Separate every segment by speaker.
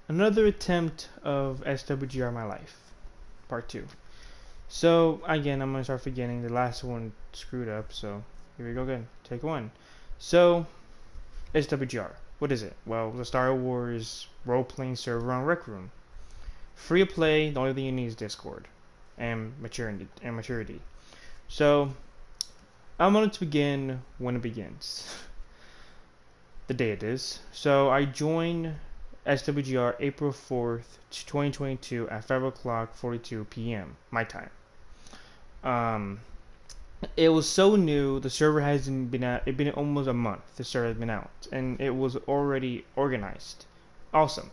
Speaker 1: Another attempt of SWGR My Life, part 2. So, again, I'm going to start beginning. The last one screwed up, so here we go again. Take one. So, SWGR. What is it? Well, the Star Wars role-playing server on Rec Room. Free to play, the only thing you need is Discord and maturity. So, I'm going to begin when it begins. The day it is. So, I joined SWGR April 4th, 2022 at 5 o'clock 42 p.m. my time. It was so new. The server hasn't been out. It's been almost a month. The server has been out, and it was already organized. Awesome.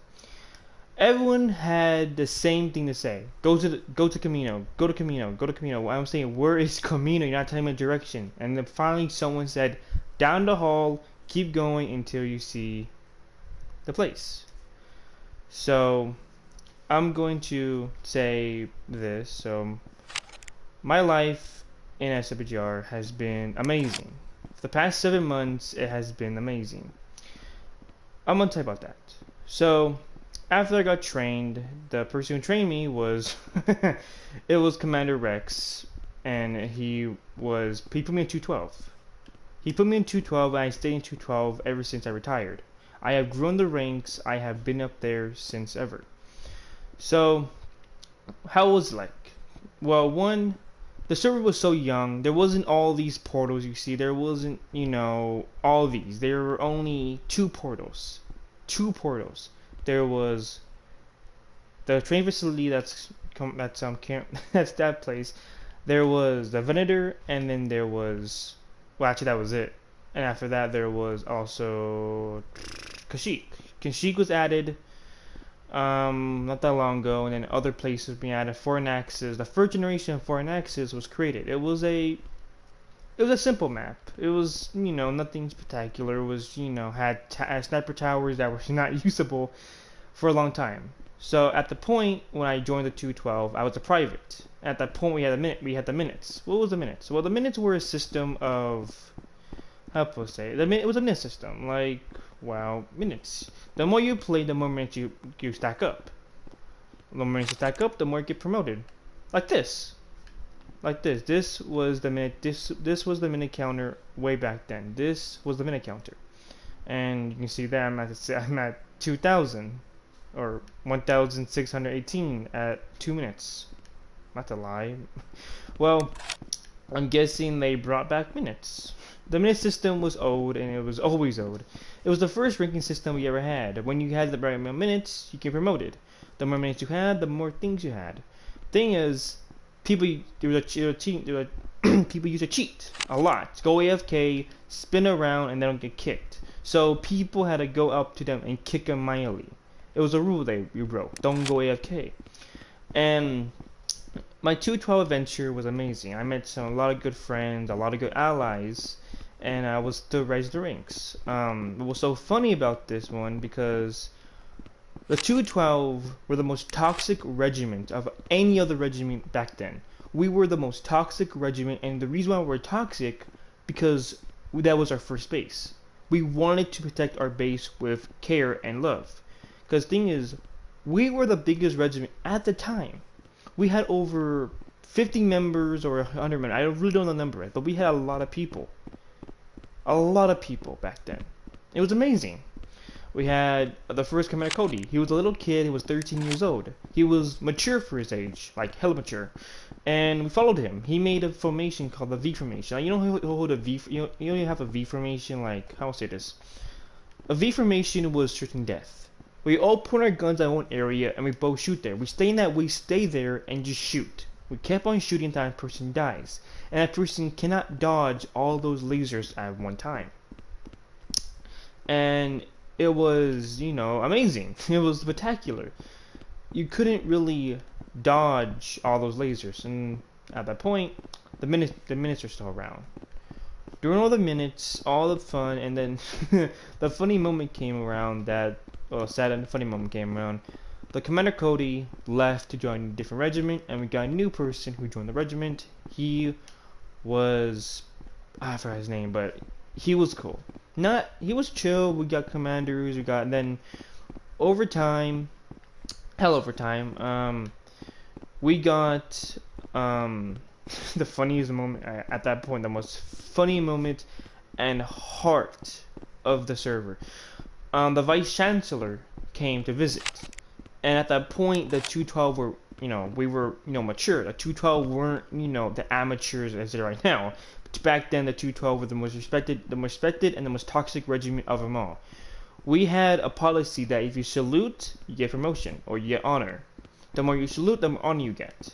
Speaker 1: Everyone had the same thing to say. Go to Camino. Go to Camino. Go to Camino. I'm saying, where is Camino? You're not telling me the direction. And then finally, someone said, down the hall. Keep going until you see the place. So, I'm going to say this. So, my life in SWGR has been amazing. For the past 7 months, it has been amazing. I'm going to tell you about that. So, after I got trained, the person who trained me was, it was Commander Rex, and he put me in 212. He put me in 212, and I stayed in 212 ever since I retired. I have grown the ranks. I have been up there since ever. So, how was it like? Well, one, the server was so young. There wasn't all these portals you see. There wasn't, all these. There were only two portals. There was the train facility that's that place. There was the Venator, and then there was, well, actually that was it. And after that, there was also Kashyyyk. Kashyyyk was added not that long ago, and then other places being added. Foreign Axis, the first generation of Foreign Axis was created. It was a simple map. It was, nothing spectacular. It was, had sniper towers that were not usable for a long time. So at the point when I joined the 212, I was a private. At that point, we had the minutes. What was the minutes? Well, the minutes were a system of, how can I say? It was a minute system. Like, wow, minutes. The more you play, the more minutes you stack up. The more minutes you stack up, the more you get promoted. Like this. This was the minute. This was the minute counter way back then. This was the minute counter, and you can see that I'm at 2,000 or 1,618 at 2 minutes. Not to lie. Well, I'm guessing they brought back minutes. The minute system was old, and it was always old. It was the first ranking system we ever had. When you had the right amount of minutes, you get promoted. The more minutes you had, the more things you had. Thing is, people used to cheat a lot. Go AFK, spin around, and they don't get kicked. So people had to go up to them and kick them mildly. It was a rule you broke. Don't go AFK. And my 212 adventure was amazing. I met a lot of good friends, a lot of good allies, and I was still raised the ranks. What was so funny about this one, because the 212 were the most toxic regiment of any other regiment back then. We were the most toxic regiment, and the reason why we were toxic, because that was our first base. We wanted to protect our base with care and love. Because the thing is, we were the biggest regiment at the time. We had over 50 members or 100 members. I really don't know the number, but we had a lot of people. A lot of people back then. It was amazing. We had the first Commander Cody. He was a little kid. He was 13 years old. He was mature for his age, like hella mature. And we followed him. He made a formation called the V formation. Like, you know how hold a V? You have a V formation. Like, how will I say this? A V formation was certain death. We all point our guns at one area and we both shoot there. We stay there and just shoot. We kept on shooting until that person dies. And that person cannot dodge all those lasers at one time. And it was, amazing. It was spectacular. You couldn't really dodge all those lasers. And at that point, the minutes are still around. During all the minutes, all the fun, and then the funny moment came around that, well, sad and funny moment came around. The Commander Cody left to join a different regiment, and we got a new person who joined the regiment. He was, I forgot his name, but he was cool. He was chill. We got commanders. And then over time, hell over time. We got the funniest moment at that point, the most funny moment and heart of the server. The vice chancellor came to visit, and at that point, the 212 were, we were, mature. The 212 weren't, the amateurs as they're right now. But back then, the 212 were the most respected, and the most toxic regiment of them all. We had a policy that if you salute, you get promotion or you get honor. The more you salute, the more honor you get.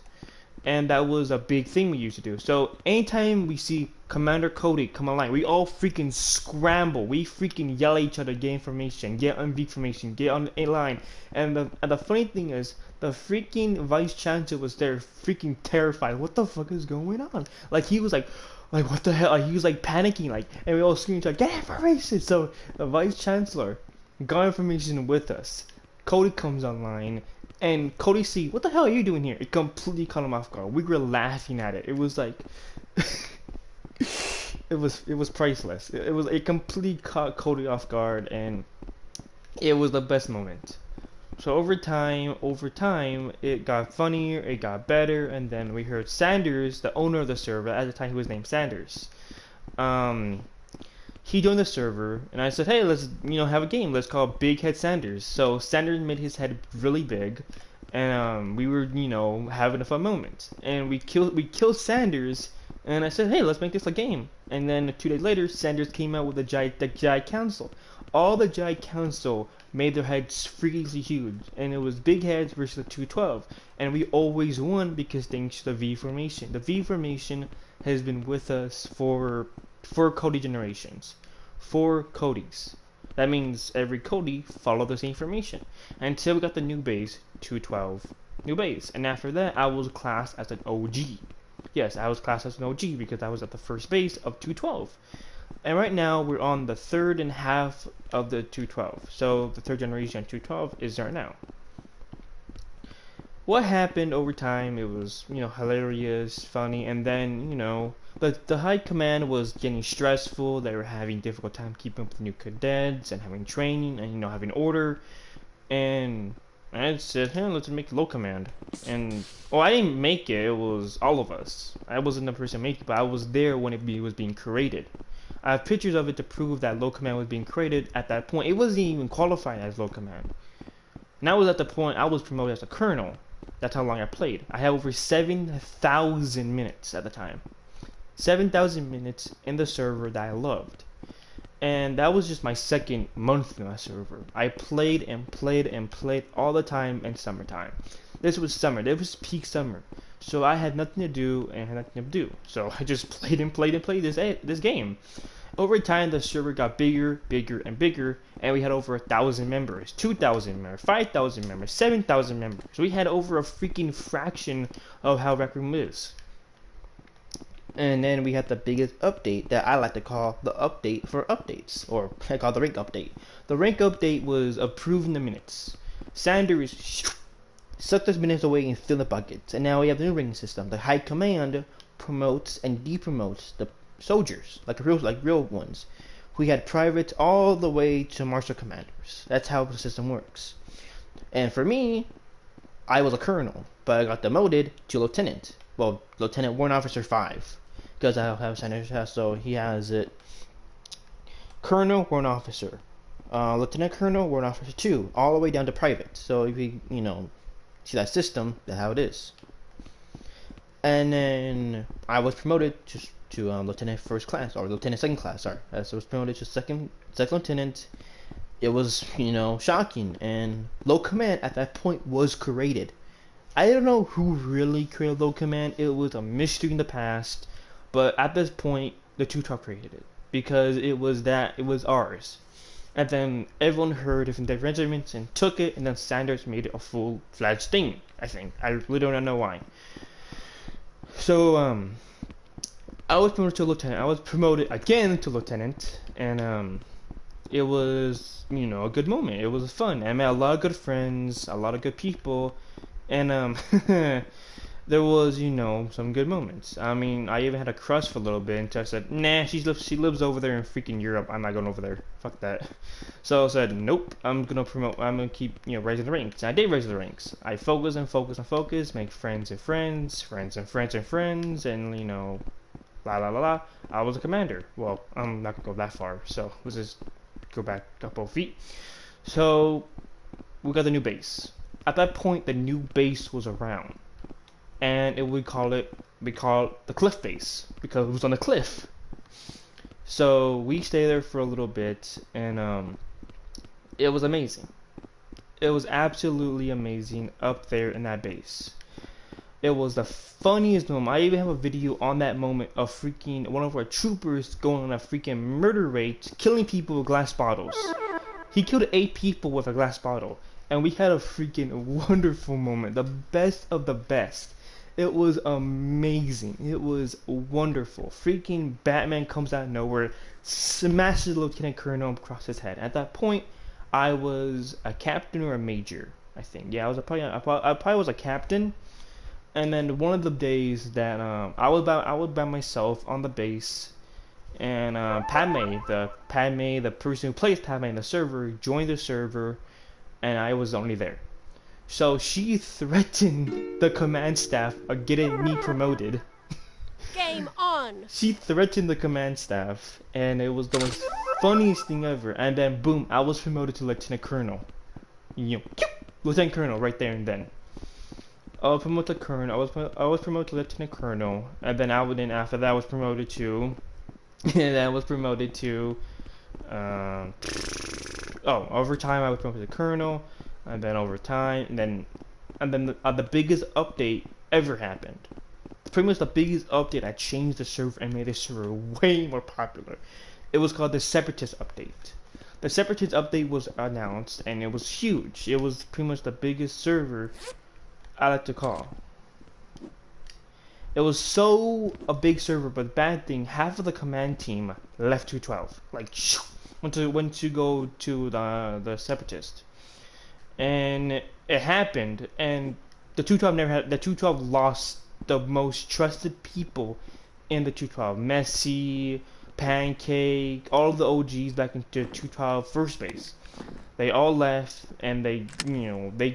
Speaker 1: And that was a big thing we used to do. So anytime we see Commander Cody come online, we all freaking scramble. We freaking yell at each other, get information, get on information, get on a line. And the funny thing is, the freaking vice chancellor was there, freaking terrified. What the fuck is going on? Like he was like what the hell? Like, he was like panicking, like, and we all screamed like, get information. So the vice chancellor got information with us. Cody comes online. And Cody see, what the hell are you doing here? It completely caught him off guard. We were laughing at it. It was like, it was priceless. It completely caught Cody off guard, and it was the best moment. So over time, it got funnier, it got better, and then we heard Sanders, the owner of the server. At the time, he was named Sanders. He joined the server, and I said, hey, let's have a game. Let's call Big Head Sanders. So Sanders made his head really big, and we were having a fun moment. And we killed Sanders, and I said, hey, let's make this a game. And then 2 days later, Sanders came out with the Jedi Council. All the Jedi Council made their heads freakishly huge, and it was big heads versus the 212. And we always won because thanks to the V formation. The V formation has been with us for 4 Cody generations. 4 Codys. That means every Cody followed the same formation until we got the new base, 212 new base. And after that, I was classed as an OG. Yes, I was classed as an OG because I was at the first base of 212. And right now, we're on the third and half of the 212. So the third generation 212 is there now. What happened over time, it was, hilarious, funny, and then, the high command was getting stressful. They were having difficult time keeping up with new cadets and having training and, having order. And I said, hey, let's make low command. And, I didn't make it, it was all of us. I wasn't the person making it, but I was there when it was being created. I have pictures of it to prove that low command was being created at that point. It wasn't even qualified as low command. And I was at the point I was promoted as a colonel. That's how long I played. I had over 7,000 minutes at the time. 7,000 minutes in the server that I loved. And that was just my second month in that server. I played and played and played all the time in summertime. This was summer. This was peak summer. So I had nothing to do and had nothing to do. So I just played and played and played this game. Over time, the server got bigger, bigger, and bigger, and we had over 1,000 members, 2,000 members, 5,000 members, 7,000 members. We had over a freaking fraction of how Rec Room is. And then we had the biggest update that I like to call the update for updates, or I call the rank update. The rank update was approving the minutes. Sanders sucked those minutes away and filled the buckets, and now we have the new ranking system. The high command promotes and depromotes the soldiers, like real ones. We had privates all the way to marshal commanders. That's how the system works. And for me, I was a colonel, but I got demoted to lieutenant. Well, Lieutenant Warrant Officer 5, because I have Sanders, so he has it. Colonel, Warrant Officer, Lieutenant Colonel, Warrant Officer 2, all the way down to private. So if you see that system, that's how it is. And then I was promoted to lieutenant first class, or lieutenant second class. Sorry, so I was promoted to second lieutenant. It was shocking, and low command at that point was created. I don't know who really created low command. It was a mystery in the past, but at this point, the 212 created it because it was ours. And then everyone heard different regiments and took it, and then Sanders made it a full-fledged thing. I think I really don't know why. So I was promoted to lieutenant. I was promoted again to lieutenant, and it was a good moment. It was fun. I met a lot of good friends, a lot of good people, and there was, some good moments. I mean, I even had a crush for a little bit until I said, nah, she lives over there in freaking Europe. I'm not going over there. Fuck that. So I said, nope, I'm gonna keep, raising the ranks. And I did raise the ranks. I focus and focus and focus, make friends and friends, friends and friends and friends, and, la la la la. I was a commander. Well, I'm not gonna go that far, so let's just go back a couple feet. So, we got the new base. At that point, the new base was around. And we call it the cliff base because it was on a cliff. So we stayed there for a little bit, and it was amazing. It was absolutely amazing up there in that base. It was the funniest moment. I even have a video on that moment of freaking one of our troopers going on a freaking murder rate, killing people with glass bottles. He killed 8 people with a glass bottle, and we had a freaking wonderful moment, the best of the best. It was amazing. It was wonderful. Freaking Batman comes out of nowhere, smashes Lieutenant Colonel across his head. At that point, I was a captain or a major, I think. Yeah, I probably was a captain. And then one of the days that I was by myself on the base, and Padme, the person who plays Padme in the server, joined the server, and I was only there. So she threatened the command staff of getting me promoted.
Speaker 2: Game on!
Speaker 1: She threatened the command staff, and it was the most funniest thing ever. And then boom, I was promoted to Lieutenant Colonel. Lieutenant Colonel right there and then. I was promoted to Colonel. I was promoted to Lieutenant Colonel, and then after that I was promoted to, and then I was promoted to, over time I was promoted to Colonel. And then over time, and then the biggest update ever happened. Pretty much the biggest update that changed the server and made the server way more popular. It was called the Separatist update. The Separatist update was announced, and it was huge. It was pretty much the biggest server I like to call. It was so a big server, but bad thing, half of the command team left 212. Like, went to go to the Separatist. And it happened, and the 212 lost the most trusted people in the 212. Messi, Pancake, all of the OGs back into 212 first base. They all left, and they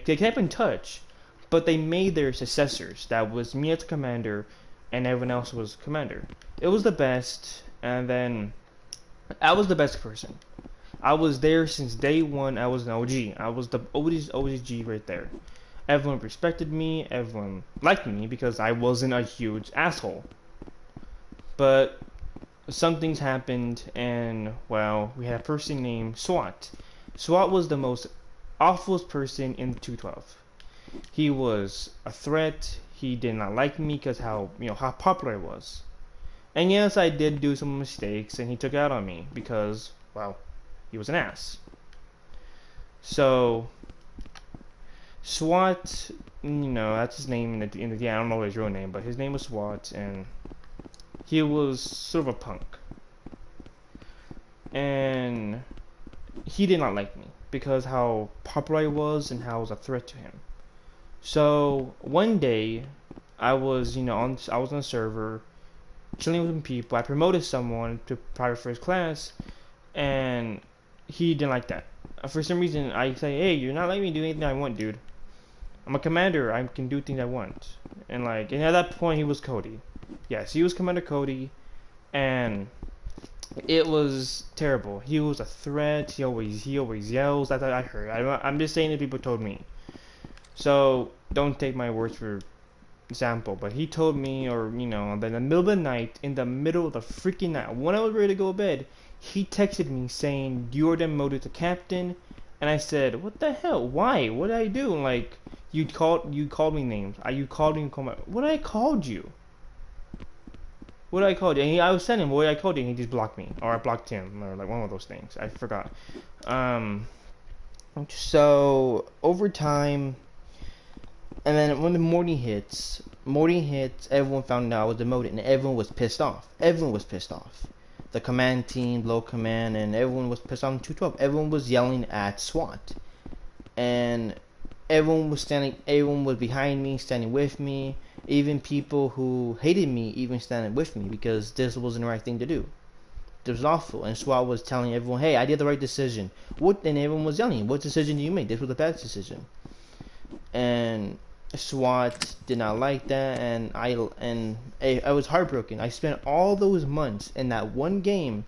Speaker 1: kept in touch, but they made their successors. That was me as commander, and everyone else was commander. It was the best, and then I was the best person. I was there since day one. I was an OG. I was the oldest OG right there. Everyone respected me. Everyone liked me because I wasn't a huge asshole. But some things happened, and well, we had a person named SWAT. SWAT was the most awfulest person in 212. He was a threat. He did not like me because how popular I was. And yes, I did do some mistakes, and he took it out on me because, well, he was an ass. So SWAT, that's his name I don't know his real name, but his name was SWAT, and he was sort of a punk. And he did not like me because how popular I was and how I was a threat to him. So one day, I was on a server, chilling with some people. I promoted someone to private first class, and he didn't like that. For some reason, I say, hey, you're not letting me do anything I want, dude. I'm a commander. I can do things I want. And at that point, he was Cody. Yes, he was Commander Cody, and it was terrible. He was a threat. He always yells. That's what I heard. I'm just saying that people told me. So don't take my words for example. But he told me, or in the middle of the night, in the middle of the freaking night, when I was ready to go to bed, he texted me saying, "You're demoted to captain." And I said, "What the hell? Why? What did I do?" You called me names. You called me. What did I called you? What did I call you? And I was telling him what I called you, and he just blocked me, or I blocked him, or one of those things. I forgot. So over time, and then when the morning hits, everyone found out I was demoted, and everyone was pissed off. The command team, low command, and everyone was pissed off in 212. Everyone was yelling at SWAT. And everyone was behind me, standing with me. Even people who hated me even standing with me because this wasn't the right thing to do. It was awful. And SWAT was telling everyone, hey, I did the right decision. And everyone was yelling, what decision did you make? This was a bad decision. And SWAT did not like that, and I was heartbroken. I spent all those months in that one game,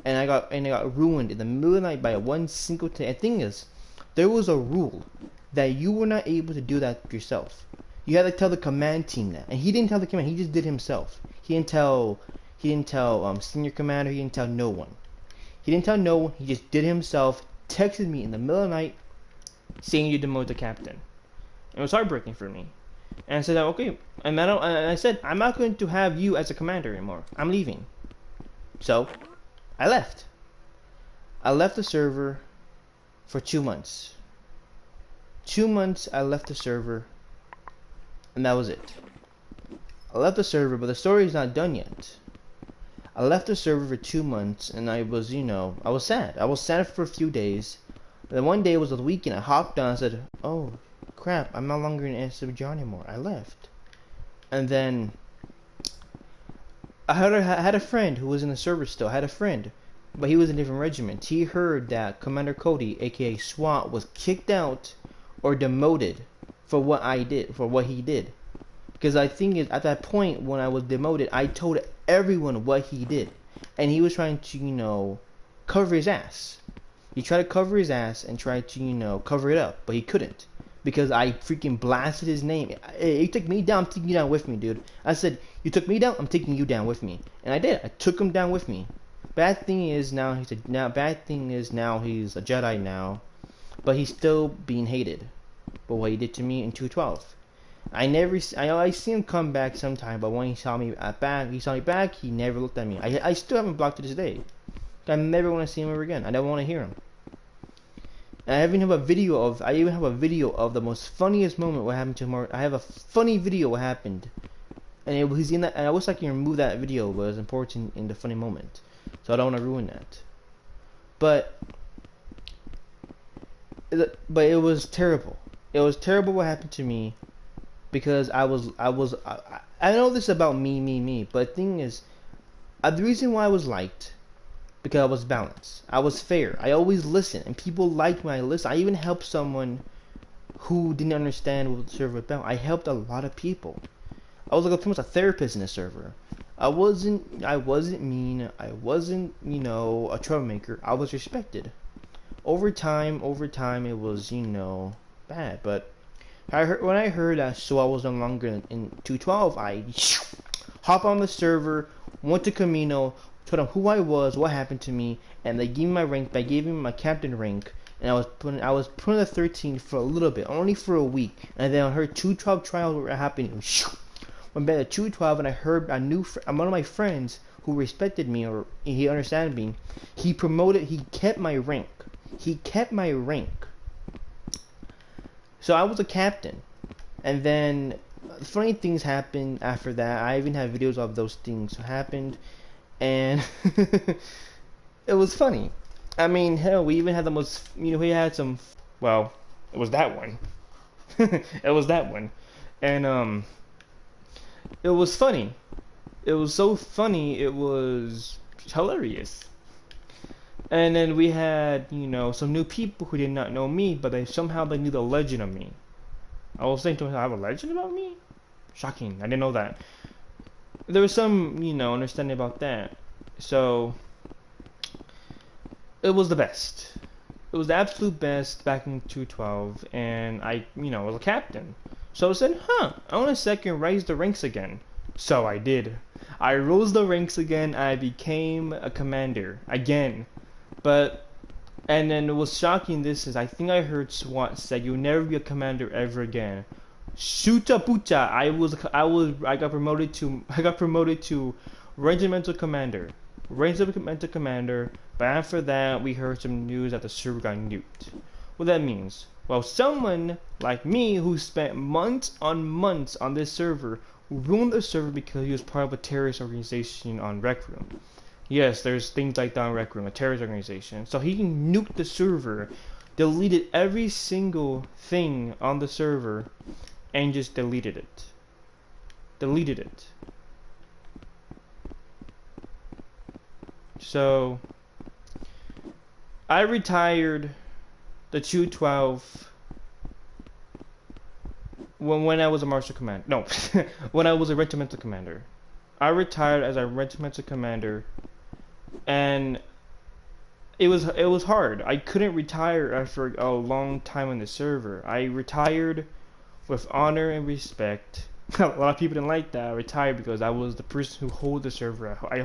Speaker 1: and I got ruined in the middle of the night by one single thing. The thing is, there was a rule that you were not able to do that yourself. You had to tell the command team that, and he didn't tell the command. He just did himself. He didn't tell senior commander. He didn't tell no one. He didn't tell no one. He just did himself. Texted me in the middle of the night, saying you demoted the captain. It was heartbreaking for me. And I said, okay. And I said, I'm not going to have you as a commander anymore. I'm leaving. So, I left. I left the server for 2 months. 2 months I left the server. And that was it. I left the server, but the story is not done yet. I left the server for 2 months, and I was sad. I was sad for a few days. Then one day, it was a weekend, I hopped on and said, oh, crap, I'm no longer in SWGR anymore. I left. And then I had a friend who was in the service still. I had a friend, but he was in a different regiment. He heard that Commander Cody, aka SWAT, was kicked out or demoted for what he did. Because I think at that point when I was demoted, I told everyone what he did, and he was trying to, cover his ass. He tried to cover his ass and tried to, cover it up, but he couldn't. Because I freaking blasted his name. He took me down, I'm taking you down with me, dude. I said, you took me down, I'm taking you down with me. And I did. I took him down with me. Bad thing is now he's a Jedi now, but he's still being hated for what he did to me in 212. I see him come back sometime, but when he saw me back, he never looked at me. I still haven't blocked to this day. I never want to see him ever again. I never want to hear him. And I even have a video of the most funniest moment what happened to him. I have a funny video what happened, and it was in that. And I wish I can remove that video, but it was important in the funny moment, so I don't want to ruin that. But it was terrible. It was terrible what happened to me, because I know this about me, but the thing is, the reason why I was liked, because I was balanced. I was fair. I always listened, and people liked when I listened. I even helped someone who didn't understand what the server was about. I helped a lot of people. I was like almost a therapist in the server. I wasn't mean. I wasn't, a troublemaker. I was respected. Over time, it was, bad. But when I heard that SWAT was no longer in 212, I hop on the server, went to Camino, told them who I was, what happened to me, and they gave me my rank. They gave me my captain rank, and I was put in the 13 for a little bit, only for a week. And then I heard 212 trials were happening. Went back to 212, and I heard one of my friends who respected me, or he understood me. He kept my rank. So I was a captain, and then funny things happened after that. I even have videos of those things happened. And it was funny. I mean, hell, we even had the most, we had some, well, it was that one. It was that one. And, it was funny. It was so funny, it was hilarious. And then we had, some new people who did not know me, but they knew the legend of me. I was saying to myself, I have a legend about me? Shocking, I didn't know that. There was some, understanding about that. So, it was the best. It was the absolute best back in 212, and I, was a captain. So I said, I want to second raise the ranks again. So I did. I rose the ranks again, and I became a commander again. And then it was shocking. I think I heard SWAT said, "You'll never be a commander ever again." Shoota pucha! I got promoted to regimental commander. But after that, we heard some news that the server got nuked. What that means? Well, someone like me who spent months on this server ruined the server because he was part of a terrorist organization on Rec Room. Yes, there's things like that on Rec Room, a terrorist organization. So he nuked the server deleted every single thing on the server and just deleted it. Deleted it. So I retired the 212 when I was a marshal commander. No, when I was a regimental commander. I retired as a regimental commander, and it was hard. I couldn't retire after a long time on the server. I retired with honor and respect. A lot of people didn't like that. I retired because I was the person who hold the server. I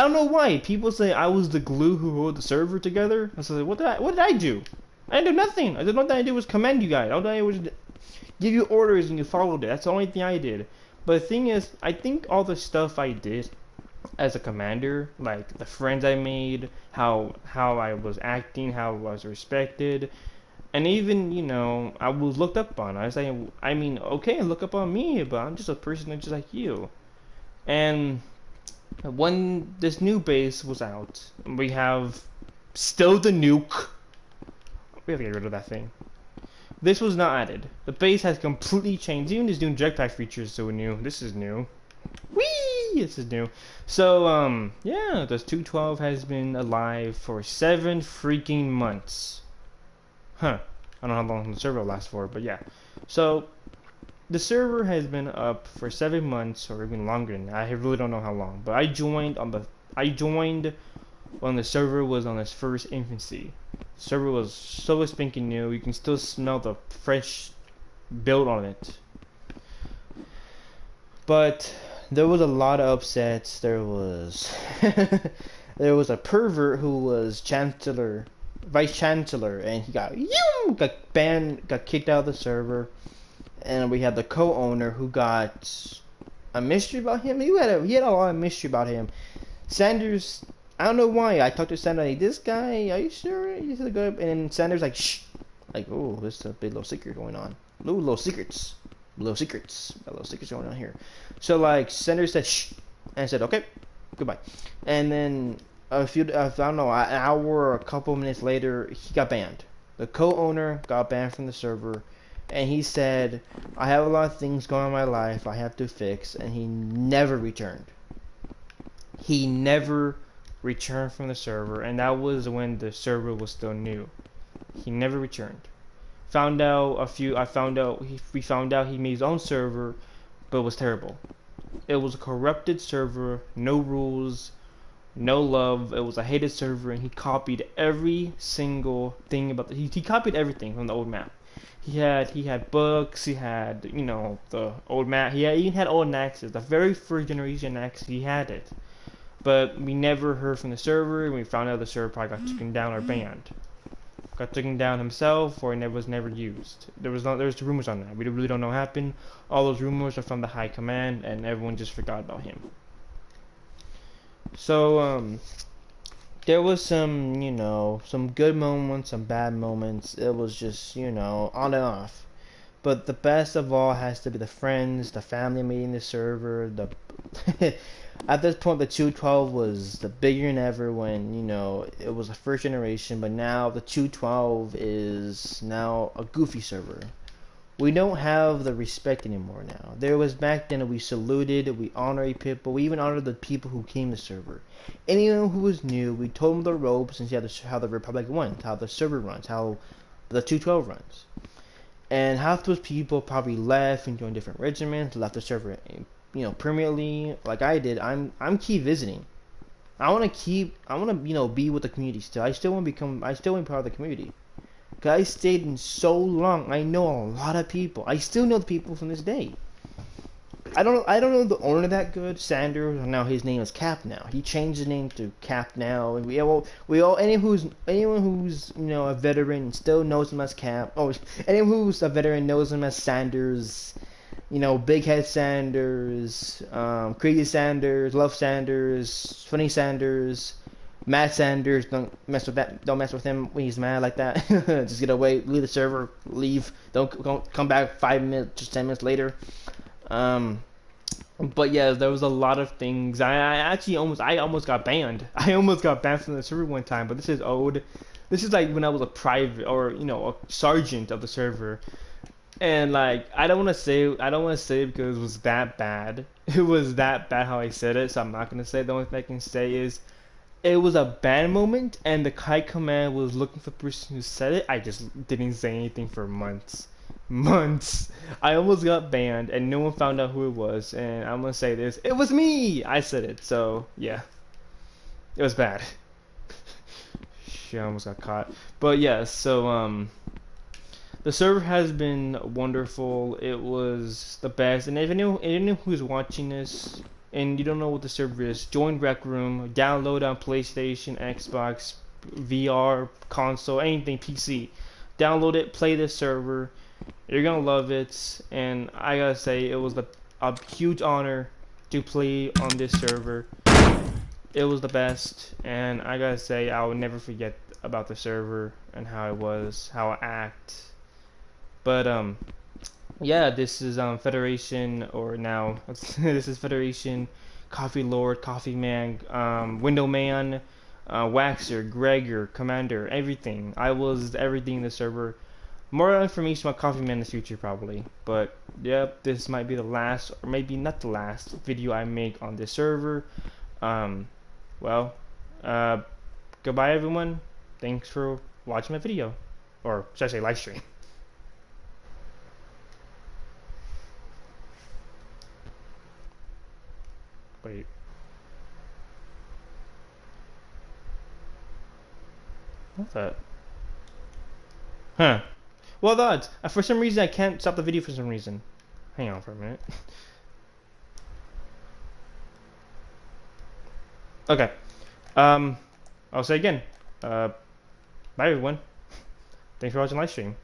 Speaker 1: don't know why people say I was the glue who hold the server together. I said, what did I do? I did nothing. I did nothing I did was command you guys. All I was give you orders and you followed it. That's the only thing I did. But the thing is, I think all the stuff I did as a commander, like the friends I made, how I was acting, how I was respected, and even I was looked up on. I was saying, I mean, okay, look up on me, but I'm just a person just like you. And when this new base was out, we have still the nuke. We have to get rid of that thing. This was not added. The base has completely changed. Even this new jetpack feature is so new. This is new. Whee! This is new. So, yeah, this 212 has been alive for 7 freaking months. Huh. I don't know how long the server will last for, but yeah. So, the server has been up for 7 months or even longer than that. I really don't know how long. But I joined when the server was on its first infancy. The server was so spanking new. You can still smell the fresh build on it. But there was a lot of upsets. There was there was a pervert who was vice chancellor, and he got banned, got kicked out of the server. And we had the co-owner who got a mystery about him. He had a lot of mystery about him. Sanders, I don't know why. I talked to Sanders, like, this guy, are you sure he's a good? And Sanders like, shh, like, oh, there's a big little secret going on. Little secrets going on here. So like, Sanders said shh, and said okay, goodbye. And then I don't know, an hour or a couple minutes later, he got banned. The co-owner got banned from the server. And he said, I have a lot of things going on in my life I have to fix, and he never returned. He never returned from the server, and that was when the server was still new. He never returned. We found out he made his own server, but it was terrible. It was a corrupted server, no rules, no love. It was a hated server, and he copied every single thing he copied everything from the old map. He had books, he had, the old map, he even had old Naxes, the very first generation Naxes, he had it. But we never heard from the server, and we found out the server probably got taken down or banned. Got taken down himself, or it was never used. There's rumors on that. We really don't know what happened. All those rumors are from the high command, and everyone just forgot about him. So, there was some good moments, some bad moments. It was just, on and off. But the best of all has to be the friends, the family meeting the server. At this point, the 212 was the bigger than ever when, it was the first generation. But now the 212 is now a goofy server. We don't have the respect anymore now. There was back then we saluted, we honored people, we even honored the people who came to the server. Anyone who was new, we told them the ropes and see how the Republic runs, how the server runs, how the 212 runs. And half those people probably left and joined different regiments, left the server, permanently, like I did. I'm keep visiting. I want to be with the community still. I still want to be part of the community. I stayed in so long. I know a lot of people. I still know the people from this day. I don't know the owner that good. Sanders. Now his name is Cap. Now he changed the name to Cap. Now and anyone who's a veteran still knows him as Cap. Oh, anyone who's a veteran knows him as Sanders. Big Head Sanders, Crazy Sanders, Love Sanders, Funny Sanders. Mad Sanders, don't mess with that. Don't mess with him when he's mad like that. Just get away, leave the server, leave. Don't come back 5 minutes, just 10 minutes later. But yeah, there was a lot of things. I almost got banned. I almost got banned from the server one time. But this is old. This is like when I was a private or a sergeant of the server, and like I don't want to say it because it was that bad. It was that bad how I said it, so I'm not gonna say it. The only thing I can say is it was a bad moment, and the Kai command was looking for the person who said it. I just didn't say anything for months. Months. I almost got banned, and no one found out who it was. And I'm gonna say this: it was me. I said it. So yeah, it was bad. Shit, I almost got caught. But yeah, so the server has been wonderful. It was the best. And if anyone who's watching this and you don't know what the server is, join Rec Room, download on PlayStation, Xbox, VR, console, anything, PC. Download it, play this server. You're gonna love it. And I gotta say, it was a huge honor to play on this server. It was the best, and I gotta say, I will never forget about the server and how it was, how I act. But yeah, this is Federation, or now this is Federation, Coffee Lord, Coffee Man, Window Man, Waxer, Gregor, Commander, everything. I was everything in the server. More information about Coffee Man in the future probably. But yep, this might be the last, or maybe not the last video I make on this server. Um, well, goodbye everyone. Thanks for watching my video, or should I say live stream. Wait. What's that? Huh. Well, the odds. For some reason, I can't stop the video for some reason. Hang on for a minute. Okay. I'll say again. Bye everyone. Thanks for watching live stream.